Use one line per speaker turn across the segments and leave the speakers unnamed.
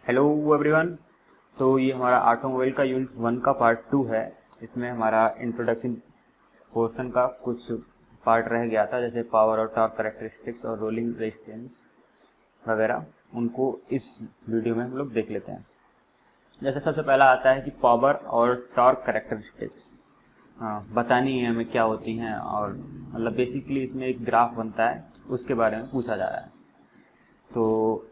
Hello everyone. तो ये हमारा ऑटोमोबाइल का यूनिट 1 का पार्ट 2 है। इसमें हमारा इंट्रोडक्शन पोर्शन का कुछ पार्ट रह गया था, जैसे पावर और टॉर्क कैरेक्टरिस्टिक्स और रोलिंग रेजिस्टेंस वगैरह। उनको इस वीडियो में हम लोग देख लेते हैं। जैसे सबसे पहला आता है कि पावर और टॉर्क कैरेक्टरिस्टिक्स बतानी है हमें क्या होती हैं, और मतलब बेसिकली इसमें एक ग्राफ बनता है, उसके बारे में पूछा जा रहा है। तो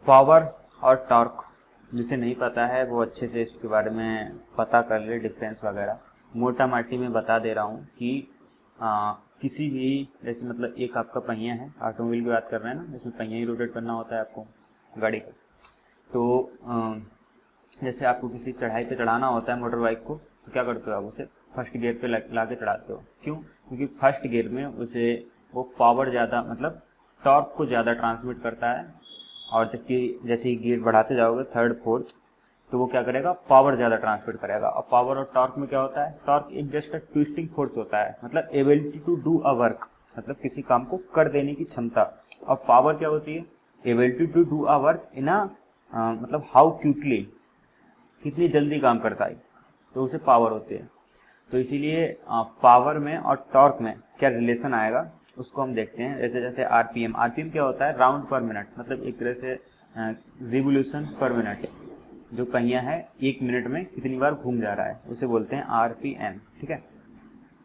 पावर और टॉर्क जिसे नहीं पता है वो अच्छे से इसके बारे में पता कर ले, डिफरेंस वगैरह मोटा माटी में बता दे रहा हूँ कि किसी भी, जैसे मतलब एक आपका पहिया है, ऑटोमोबाइल की बात कर रहे हैं ना, जिसमें पहिया ही रोटेट करना होता है आपको गाड़ी का। तो जैसे आपको किसी चढ़ाई पे चढ़ाना होता है मोटर बाइक को, तो क्या करते हो आप उसे फर्स्ट गियर पे ला के चढ़ाते हो। क्यों? क्योंकि फर्स्ट गियर में उसे वो पावर ज़्यादा, मतलब टॉर्क को ज़्यादा ट्रांसमिट करता है, और जबकि जैसे ही गियर बढ़ाते जाओगे थर्ड फोर्थ, तो वो क्या करेगा, पावर ज़्यादा ट्रांसमिट करेगा। और पावर और टॉर्क में क्या होता है, टॉर्क एक जस्ट ट्विस्टिंग फोर्स होता है, मतलब ability to do a work, मतलब किसी काम को कर देने की क्षमता। और पावर क्या होती है, ability to do a work in a मतलब हाउ क्विकली, कितनी जल्दी काम करता है, तो उसे पावर होती है। तो इसीलिए पावर में और टॉर्क में क्या रिलेशन आएगा उसको हम देखते हैं। जैसे जैसे आरपीएम, आरपीएम क्या होता है, राउंड पर मिनट, मतलब एक तरह से रिवोल्यूशन पर मिनट। जो पहिया है एक मिनट में कितनी बार घूम जा रहा है, उसे बोलते हैं आरपीएम। ठीक है,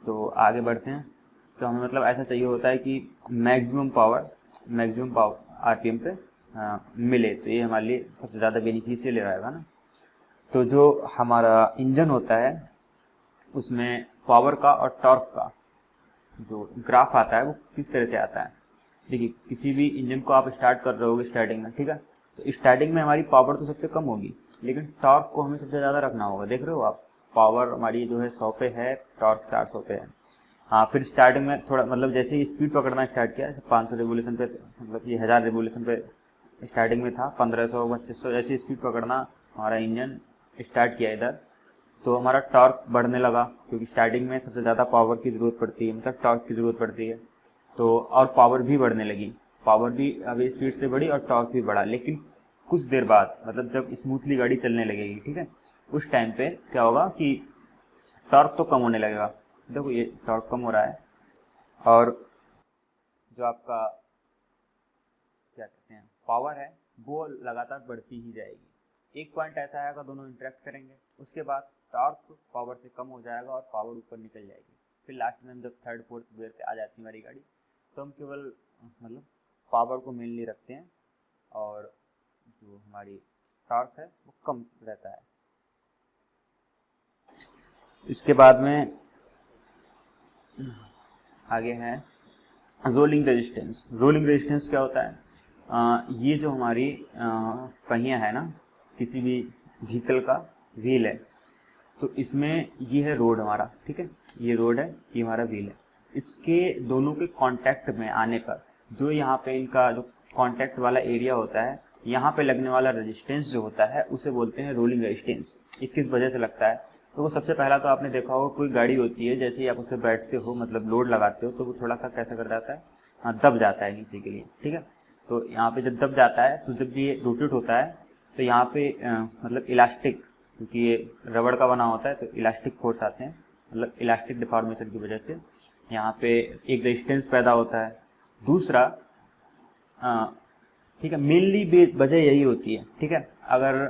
तो आगे बढ़ते हैं। तो हमें मतलब ऐसा चाहिए होता है कि मैक्सिमम पावर आरपीएम पे मिले, तो ये हमारे लिए सबसे ज़्यादा बेनिफिशियल रहेगा ना। तो जो हमारा इंजन होता है उसमें पावर का और टॉर्क का जो ग्राफ आता है वो किस तरह से आता है। देखिए, किसी भी इंजन को आप स्टार्ट कर रहे होगे स्टार्टिंग में, ठीक है, तो स्टार्टिंग में हमारी पावर तो सबसे कम होगी, लेकिन टॉर्क को हमें सबसे ज़्यादा रखना होगा। देख रहे हो आप, पावर हमारी जो है 100 पे है, टॉर्क 400 पे है। हाँ, फिर स्टार्टिंग में थोड़ा, मतलब जैसे ही स्पीड पकड़ना स्टार्ट किया, 500 रिवोल्यूशन पे, मतलब ये 1000 रिवोल्यूशन पे स्टार्टिंग में था, 1500 2500 ऐसी स्पीड पकड़ना हमारा इंजन स्टार्ट किया इधर, तो हमारा टॉर्क बढ़ने लगा, क्योंकि स्टार्टिंग में सबसे ज़्यादा पावर की ज़रूरत पड़ती है, मतलब टॉर्क की ज़रूरत पड़ती है। तो और पावर भी बढ़ने लगी, पावर भी अभी स्पीड से बढ़ी और टॉर्क भी बढ़ा। लेकिन कुछ देर बाद, मतलब जब स्मूथली गाड़ी चलने लगेगी, ठीक है, उस टाइम पे क्या होगा कि टॉर्क तो कम होने लगेगा। देखो ये टॉर्क कम हो रहा है, और जो आपका क्या कहते हैं पावर है वो लगातार बढ़ती ही जाएगी। एक पॉइंट ऐसा आएगा, दोनों इंटरेक्ट करेंगे, उसके बाद टॉर्क पावर से कम हो जाएगा और पावर ऊपर निकल जाएगी। फिर लास्ट में जब थर्ड फोर्थ गियर पे आ जाती है हमारी गाड़ी, तो हम केवल मतलब पावर को मेनली रखते हैं, और जो हमारी टॉर्क है वो कम रहता है। इसके बाद में आगे है रोलिंग रेजिस्टेंस। रोलिंग रेजिस्टेंस क्या होता है, ये जो हमारी पहिया है ना, किसी भी व्हीकल का व्हील है, तो इसमें ये है रोड हमारा, ठीक है, ये रोड है, ये हमारा व्हील है। इसके दोनों के कांटेक्ट में आने पर जो यहाँ पे इनका जो कांटेक्ट वाला एरिया होता है, यहाँ पे लगने वाला रेजिस्टेंस जो होता है उसे बोलते हैं रोलिंग रेजिस्टेंस। ये किस वजह से लगता है, तो वो सबसे पहला तो आपने देखा होगा, कोई गाड़ी होती है, जैसे ही आप उस पर बैठते हो, मतलब लोड लगाते हो, तो वो थोड़ा सा कैसा कर जाता है, हाँ, दब जाता है नीचे के लिए, ठीक है। तो यहाँ पे जब दब जाता है, तो जब ये रोटेट होता है, तो यहाँ पे मतलब इलास्टिक, क्योंकि ये रबड़ का बना होता है, तो इलास्टिक फोर्स आते हैं, मतलब इलास्टिक डिफॉर्मेशन की वजह से यहाँ पे एक रेजिस्टेंस पैदा होता है। दूसरा, ठीक है, मेनली वजह यही होती है, ठीक है। अगर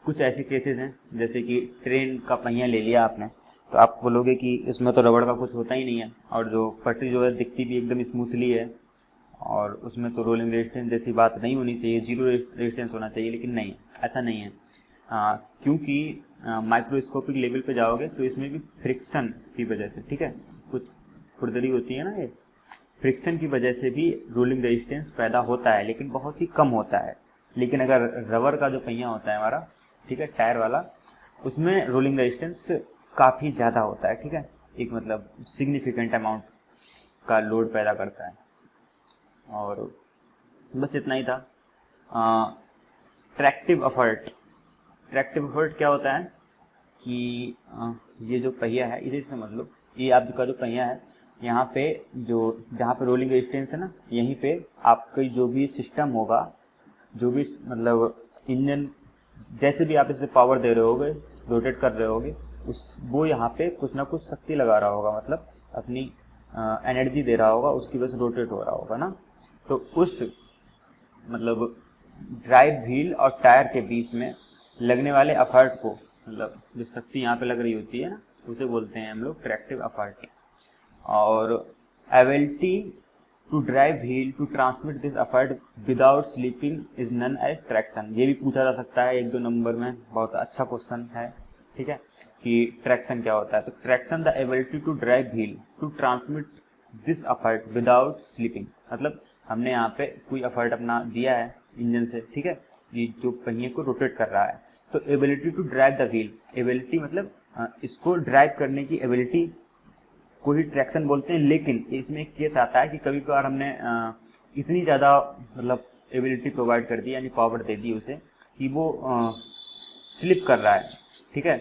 कुछ ऐसे केसेस हैं, जैसे कि ट्रेन का पहिया ले लिया आपने, तो आप बोलोगे कि इसमें तो रबड़ का कुछ होता ही नहीं है, और जो पटरी जो है दिखती भी एकदम स्मूथली है, और उसमें तो रोलिंग रेजिस्टेंस जैसी बात नहीं होनी चाहिए, जीरो रेजिस्टेंस होना चाहिए, लेकिन नहीं, ऐसा नहीं है। क्योंकि माइक्रोस्कोपिक लेवल पे जाओगे तो इसमें भी फ्रिक्शन की वजह से, ठीक है, कुछ खुरदरी होती है ना, ये फ्रिक्शन की वजह से भी रोलिंग रेजिस्टेंस पैदा होता है, लेकिन बहुत ही कम होता है। लेकिन अगर रबर का जो पहिया होता है हमारा, ठीक है, टायर वाला, उसमें रोलिंग रेजिस्टेंस काफ़ी ज़्यादा होता है, ठीक है, एक मतलब सिग्निफिकेंट अमाउंट का लोड पैदा करता है। और बस इतना ही था। ट्रैक्टिव एफर्ट, ट्रैक्टिव एफर्ट क्या होता है कि ये जो पहिया है, इसे समझ लो, ये आपका जो पहिया है, यहाँ पे जो जहाँ पे रोलिंग रेजिस्टेंस है ना, यहीं पे आपका जो भी सिस्टम होगा, जो भी मतलब इंजन जैसे भी आप इसे पावर दे रहे होगे, रोटेट कर रहे होगे, वो यहाँ पे कुछ ना कुछ शक्ति लगा रहा होगा, मतलब अपनी एनर्जी दे रहा होगा, उसकी वजह से रोटेट हो रहा होगा ना। तो उस मतलब ड्राइव व्हील और टायर के बीच में लगने वाले एफर्ट को, मतलब जो शक्ति यहाँ पे लग रही होती है ना, उसे बोलते हैं हम लोग ट्रैक्टिव एफर्ट। और ability to drive wheel to transmit this effort without slipping is known as traction. ये भी पूछा जा सकता है 1-2 नंबर में, बहुत अच्छा क्वेश्चन है, ठीक है, कि ट्रैक्शन क्या होता है। तो traction the ability to drive wheel to transmit this effort without slipping, मतलब हमने यहाँ पे कोई एफर्ट अपना दिया है इंजन से, ठीक है, ये जो पहिए को रोटेट कर रहा है। तो ability to drive the wheel, ability मतलब इसको ड्राइव करने की एबिलिटी को ही ट्रैक्शन बोलते हैं। लेकिन इसमें एक केस आता है कि कभी कभार हमने इतनी ज़्यादा मतलब एबिलिटी प्रोवाइड कर दी, यानी पावर दे दी उसे, कि वो स्लिप कर रहा है, ठीक है,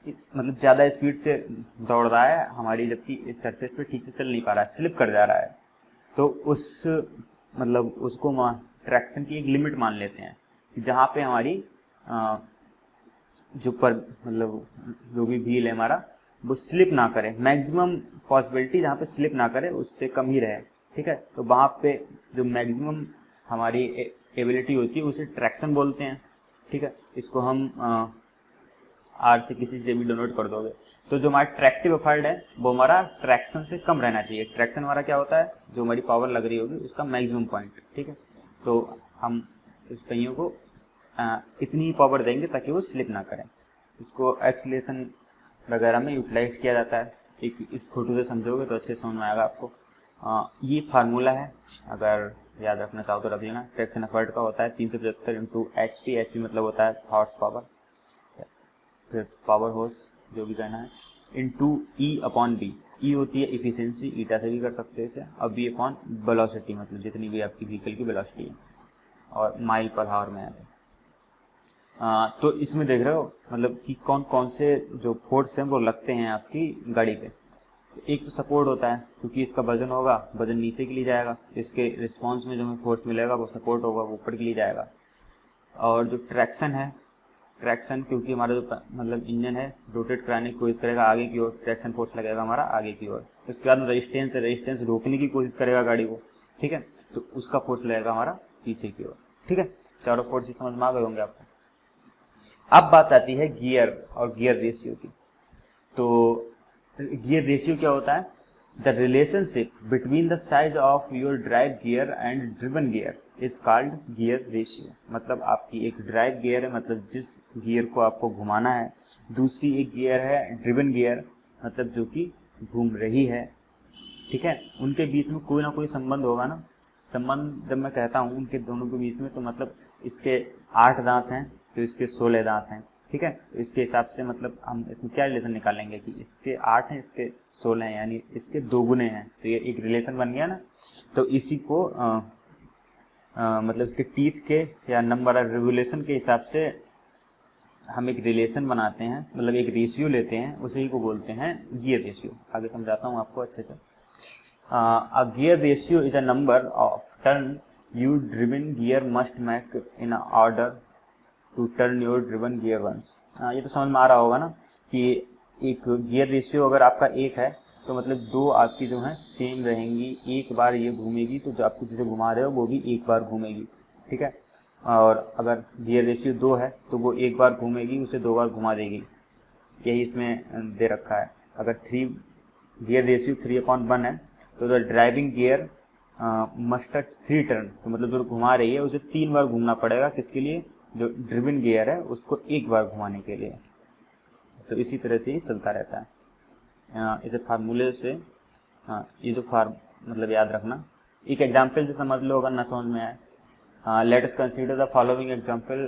मतलब ज़्यादा स्पीड से दौड़ रहा है हमारी, जबकि इस सरफेस पे ठीक से चल नहीं पा रहा है, स्लिप कर जा रहा है। तो उस मतलब उसको ट्रैक्शन की एक लिमिट मान लेते हैं कि जहाँ पे हमारी जो मतलब जो भी व्हील है हमारा, वो स्लिप ना करे, मैक्सिमम पॉसिबिलिटी जहाँ पे स्लिप ना करे उससे कम ही रहे, ठीक है। तो वहाँ पे जो मैक्सिमम हमारी एबिलिटी होती है उसे ट्रैक्शन बोलते हैं, ठीक है। इसको हम आर से किसी से भी डोनोट कर दोगे। तो जो हमारा ट्रैक्टिव एफर्ट है वो हमारा ट्रैक्शन से कम रहना चाहिए। ट्रैक्शन हमारा क्या होता है, जो हमारी पावर लग रही होगी उसका मैक्सिमम पॉइंट, ठीक है। तो हम इस पहियों को इतनी पावर देंगे ताकि वो स्लिप ना करें। इसको एक्सीलरेशन वगैरह में यूटिलाइज किया जाता है। एक इस फोटो से समझोगे तो अच्छे समझ में आएगा आपको। ये फार्मूला है, अगर याद रखना चाहो तो रख लेना। ट्रैक्शन एफर्ट का होता है 375 इंटू HP, HP मतलब होता है हॉर्स पावर, फिर पावर हॉर्स जो भी कहना है, इंटू E/B। E होती है इफिशिएंसी, ईटा से भी कर सकते हैं इसे, और B अपॉन वेलोसिटी, मतलब जितनी भी आपकी व्हीकल की वेलोसिटी है, और माइल पर आवर में है। तो इसमें देख रहे हो मतलब कि कौन कौन से जो फोर्स हैं वो लगते हैं आपकी गाड़ी पे। एक तो सपोर्ट होता है, क्योंकि इसका वजन होगा, वजन नीचे के लिए जाएगा, इसके रिस्पांस में जो हमें फोर्स मिलेगा वो सपोर्ट होगा, वो ऊपर के लिए जाएगा। और जो ट्रैक्शन है, ट्रैक्शन क्योंकि हमारा जो मतलब इंजन है रोटेट कराने की कोशिश करेगा आगे की ओर, ट्रैक्शन फोर्स लगेगा हमारा आगे की ओर। उसके बाद रेजिस्टेंस है, रेजिस्टेंस रोकने की कोशिश करेगा गाड़ी को, ठीक है, तो उसका फोर्स लगेगा हमारा पीछे की ओर, ठीक है। चारों फोर्स समझ में आ गए होंगे आपको। अब बात आती है गियर और गियर रेशियो की। तो गियर रेशियो क्या होता है, the relationship between the size of your drive gear and driven gear is called gear ratio. मतलब आपकी एक ड्राइव गियर है, मतलब जिस गियर को आपको घुमाना है, दूसरी एक गियर है ड्रिवन गियर, मतलब जो कि घूम रही है, ठीक है। उनके बीच में कोई ना कोई संबंध होगा ना। संबंध जब मैं कहता हूँ उनके दोनों के बीच में, तो मतलब इसके 8 दांत हैं तो इसके 16 दांत हैं, ठीक है। तो इसके हिसाब से मतलब हम इसमें क्या रिलेशन निकालेंगे कि इसके 8 हैं, इसके 16 हैं, यानी इसके 2 गुने हैं। तो ये एक रिलेशन बन गया ना। तो इसी को मतलब इसके टीथ के या नंबर ऑफ रिवोल्यूशन के हिसाब से हम एक रिलेशन बनाते हैं, मतलब एक रेशियो लेते हैं, उसी को बोलते हैं गियर रेशियो। आगे समझाता हूँ आपको अच्छे से। A gear ratio is a number of turn you driven gear must make in order to turn your driven gear once। ये तो समझ में आ रहा होगा ना कि एक गियर रेशियो अगर आपका 1 है तो मतलब 2 आपकी जो है सेम रहेंगी, एक बार ये घूमेगी तो जो आपको जिसे घुमा रहे हो वो भी एक बार घूमेगी, ठीक है। और अगर गियर रेशियो 2 है तो वो एक बार घूमेगी, उसे 2 बार घुमा देगी, यही इसमें दे रखा है। अगर गियर रेशियो 3/1 है तो the driving gear must 3 turn, तो मतलब जो घुमा रही है उसे 3 बार घूमना पड़ेगा, किसके लिए, जो ड्रिवन गियर है उसको एक बार घुमाने के लिए। तो इसी तरह से ये चलता रहता है। इसे फार्मूले से ये जो मतलब याद रखना, एक एग्जाम्पल से समझ लो अगर ना समझ में आए। Let us consider the following example.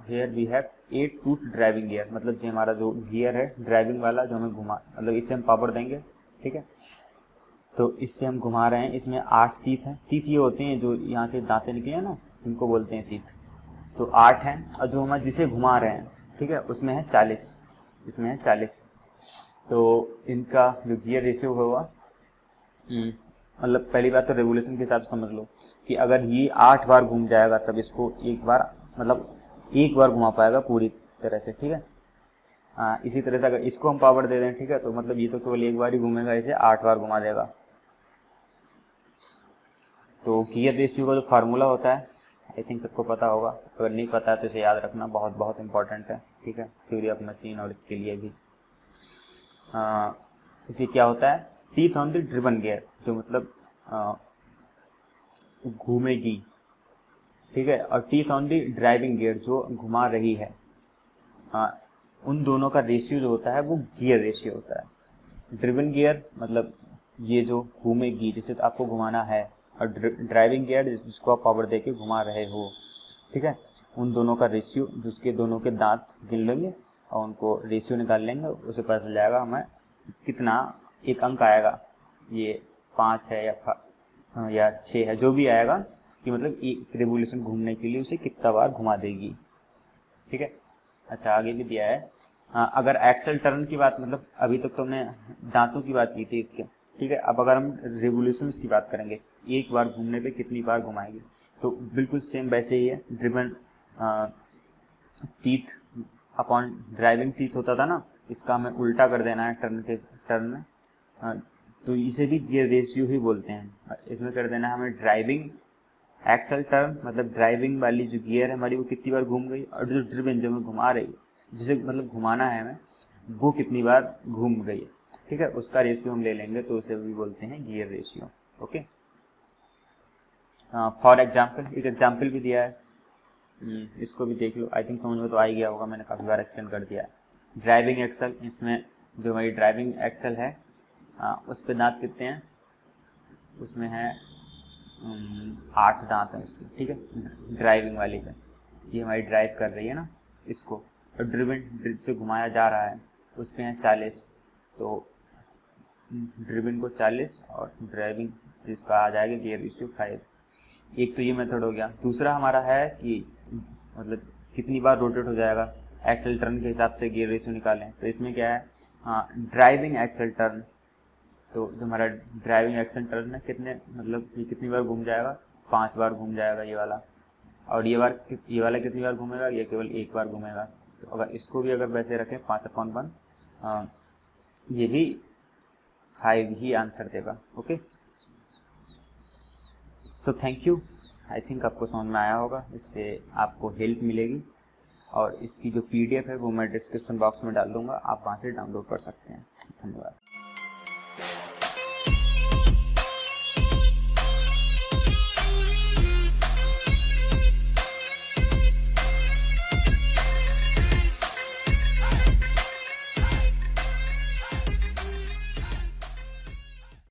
Here we have 8 tooth driving gear, मतलब जो हमारा जो गियर है ड्राइविंग वाला जो हमें घुमा, मतलब इससे हम पावर देंगे, ठीक है। तो इससे हम घुमा रहे हैं, इसमें 8 तीथ हैं। तीथ ये होते हैं जो यहाँ से दांतें निकले हैं ना, इनको बोलते हैं तीथ। तो 8 हैं, और जो हम जिसे घुमा रहे हैं, ठीक है, उसमें है 40, इसमें है 40। तो इनका जो गियर रेशियो होगा, मतलब पहली बात तो रेवोल्यूशन के हिसाब से समझ लो कि अगर ये 8 बार घूम जाएगा तब इसको एक बार, मतलब एक बार घुमा पाएगा पूरी तरह से, ठीक है। इसी तरह से अगर इसको हम पावर दे दें, ठीक है, तो मतलब ये तो केवल एक बार ही घूमेगा, इसे 8 बार घुमा देगा। तो गियर रेशियो का जो फार्मूला होता है आई थिंक सबको पता होगा, अगर नहीं पता है तो इसे याद रखना, बहुत बहुत इंपॉर्टेंट है, ठीक है, थ्योरी ऑफ मशीन और इसके लिए भी। इसे क्या होता है, teeth on the driven gear, जो मतलब घूमेगी, ठीक है, और teeth on the driving gear, जो घुमा रही है। उन दोनों का रेशियो जो होता है वो गियर रेशियो होता है। ड्रिवन गियर मतलब ये जो घूमेगी, जिसे आपको घुमाना है, और ड्राइविंग गियर जिसको आप पावर देके घुमा रहे हो, ठीक है, उन दोनों का रेशियो, जो उसके दोनों के दांत गिन लेंगे और उनको रेशियो निकाल लेंगे, उसे पता चल जाएगा हमें कितना एक अंक आएगा, ये 5 है या 6 है, जो भी आएगा, कि मतलब एक रेवोल्यूशन घूमने के लिए उसे कितना बार घुमा देगी, ठीक है। अच्छा, आगे भी दिया है, अगर एक्सल टर्न की बात, मतलब अभी तक तो हमने दांतों की बात की थी इसके, ठीक है, अब अगर हम रेवोल्यूशंस की बात करेंगे, एक बार घूमने पे कितनी बार घुमाएगी, तो बिल्कुल सेम वैसे ही है। Driven teeth upon driving teeth होता था ना, इसका हमें उल्टा कर देना है टर्न में, तो इसे भी गियर रेशियो ही बोलते हैं। इसमें कर देना है हमें ड्राइविंग एक्सल टर्न, मतलब ड्राइविंग वाली जो गियर है हमारी वो कितनी बार घूम गई, और जो ड्रिवन जो हमें घुमा रही है, जिसे मतलब घुमाना है हमें, वो कितनी बार घूम गई है, ठीक है, उसका रेशियो हम ले लेंगे, तो उसे भी बोलते हैं gear ratio. Okay, for example, एक एग्जाम्पल भी दिया है, इसको भी देख लो, आई थिंक समझ में तो आ ही गया होगा, मैंने काफ़ी बार एक्सप्लेन कर दिया है। ड्राइविंग एक्सल, इसमें जो हमारी ड्राइविंग एक्सल है, उस पर दांत कितने हैं, उसमें है 8 दांत हैं इसके, ठीक है, ड्राइविंग वाली पे, ये हमारी ड्राइव कर रही है ना इसको, और ड्रिवन से घुमाया जा रहा है, उस पे हैं 40, तो ड्रिवन को 40 और ड्राइविंग जिसका आ जाएगा गियर रेशियो 5। एक तो ये मेथड हो गया। दूसरा हमारा है कि मतलब कितनी बार रोटेट हो जाएगा, एक्सल टर्न के हिसाब से गियर रेशियो निकालें, तो इसमें क्या है, ड्राइविंग एक्सल टर्न, तो जो हमारा ड्राइविंग एक्शन टर्न है, कितने मतलब ये कितनी बार घूम जाएगा, 5 बार घूम जाएगा ये वाला, और ये वाला कितनी बार घूमेगा, ये केवल एक बार घूमेगा। तो अगर इसको भी अगर वैसे रखें 5/1, ये भी 5 ही आंसर देगा। Okay, so thank you, I think आपको समझ में आया होगा, इससे आपको हेल्प मिलेगी, और इसकी जो PDF है वो मैं डिस्क्रिप्शन बॉक्स में डाल दूँगा, आप वहाँ से डाउनलोड कर सकते हैं। धन्यवाद।